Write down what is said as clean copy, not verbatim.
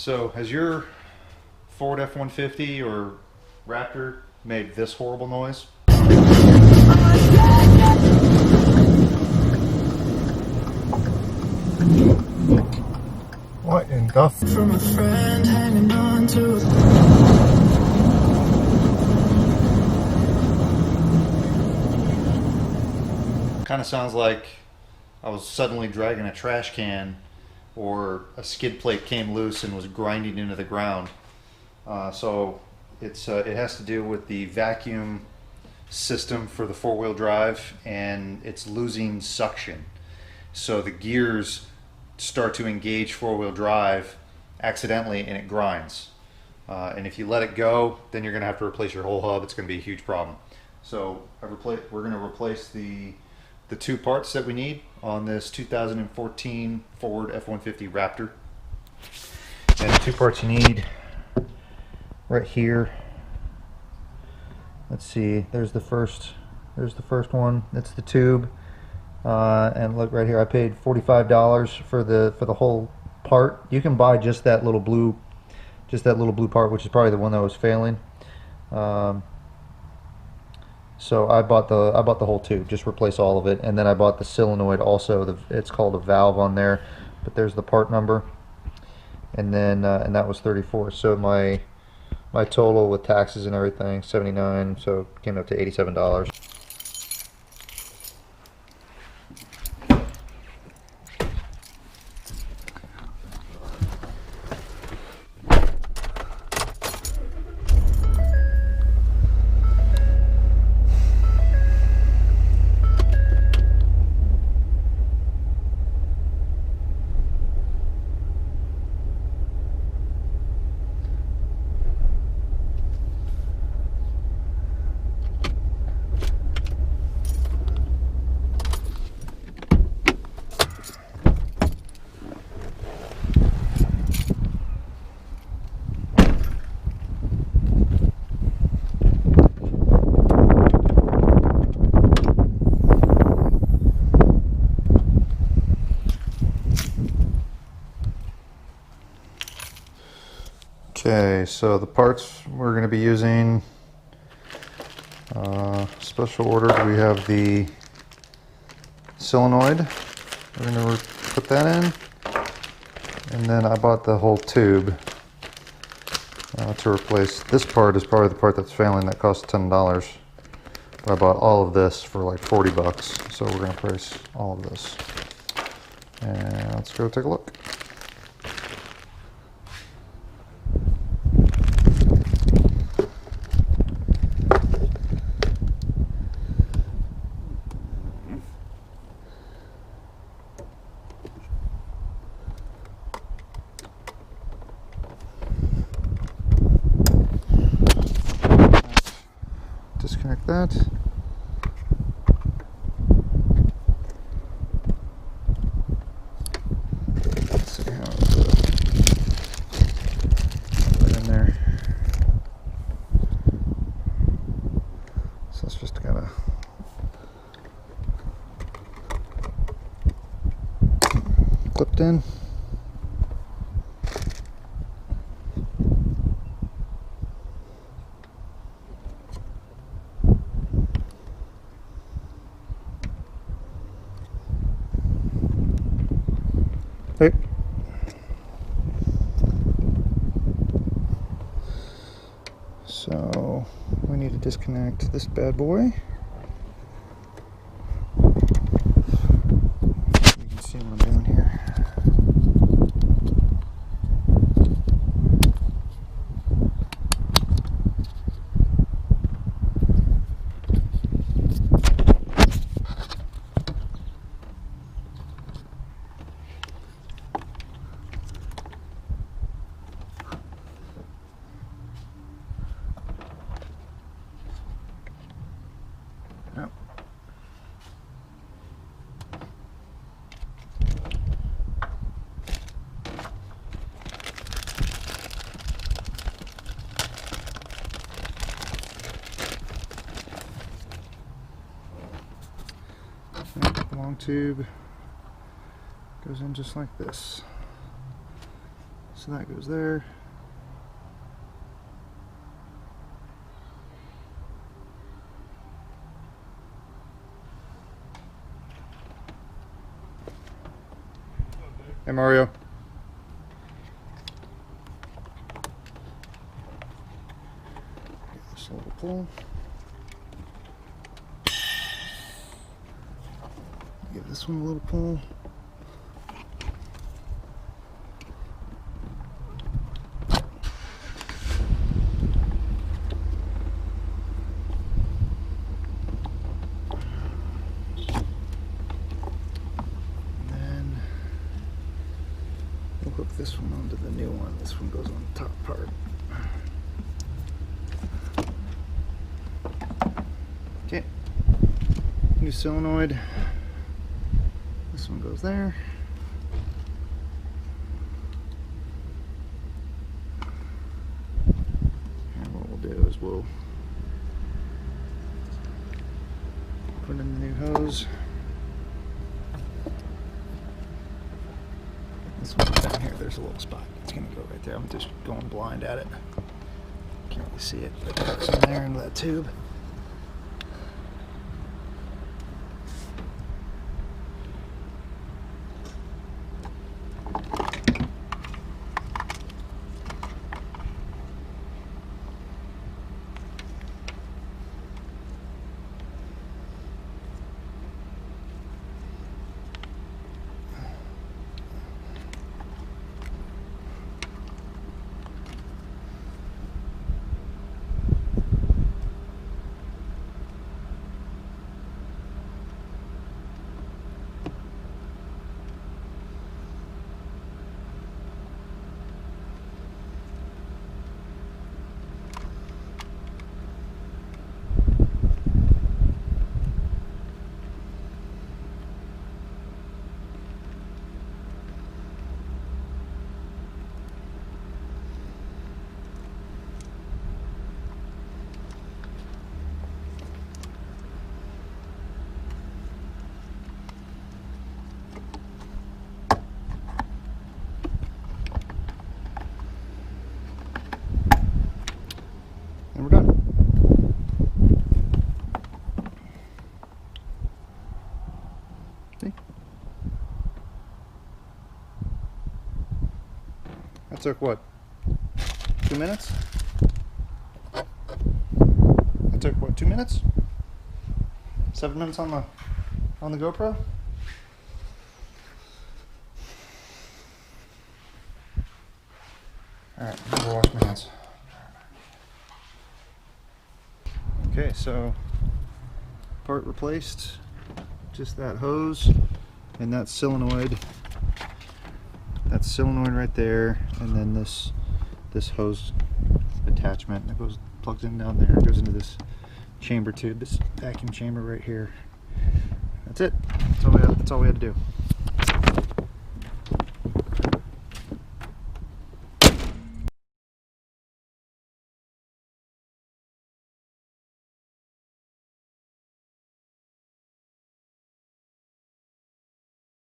So has your Ford F-150 or Raptor made this horrible noise? What in the From a friend hanging on to Kind of sounds like I was suddenly dragging a trash can or a skid plate came loose and was grinding into the ground. So it has to do with the vacuum system for the four-wheel drive, and it's losing suction. So the gears start to engage four-wheel drive accidentally and it grinds. And if you let it go, then you're going to have to replace your whole hub. It's going to be a huge problem. So we're going to replace the two parts that we need on this 2014 Ford F-150 Raptor. And the two parts you need right here. Let's see, there's the first one. That's the tube. And look right here, I paid $45 for the whole part. You can buy just that little blue part, which is probably the one that was failing. So I bought the whole tube, just replace all of it, and then I bought the solenoid also. It's called a valve on there, but there's the part number, and then and that was $34. So my total with taxes and everything, $79. So it came up to $87. Okay, so the parts we're going to be using, special order, we have the solenoid. We're going to put that in, and then I bought the whole tube to replace. This part is probably the part that's failing, that costs $10, but I bought all of this for like 40 bucks, so we're going to price all of this. And let's go take a look. Disconnect that. Let's see how it's put in there. So it's just gotta clipped in. Hey. So we need to disconnect this bad boy. You can see what I'm doing here. Yep. The long tube goes in just like this. So that goes there. Hey Mario. Get this little pull. Give this one a little pull. Hook this one onto the new one. This one goes on the top part. Okay. New solenoid. This one goes there. And what we'll do is we'll put in the new hose. This one's down here, there's a little spot. It's going to go right there. I'm just going blind at it. Can't really see it, but it hooks in there into that tube. And we're done. See? That took what? 2 minutes? That took what, 2 minutes? 7 minutes on the GoPro? Alright, I'm gonna wash my hands. Okay, so part replaced, just that hose and that solenoid. That's solenoid right there, and then this hose attachment that plugs in down there, goes into this chamber tube, this vacuum chamber right here. That's it. That's all we had to do.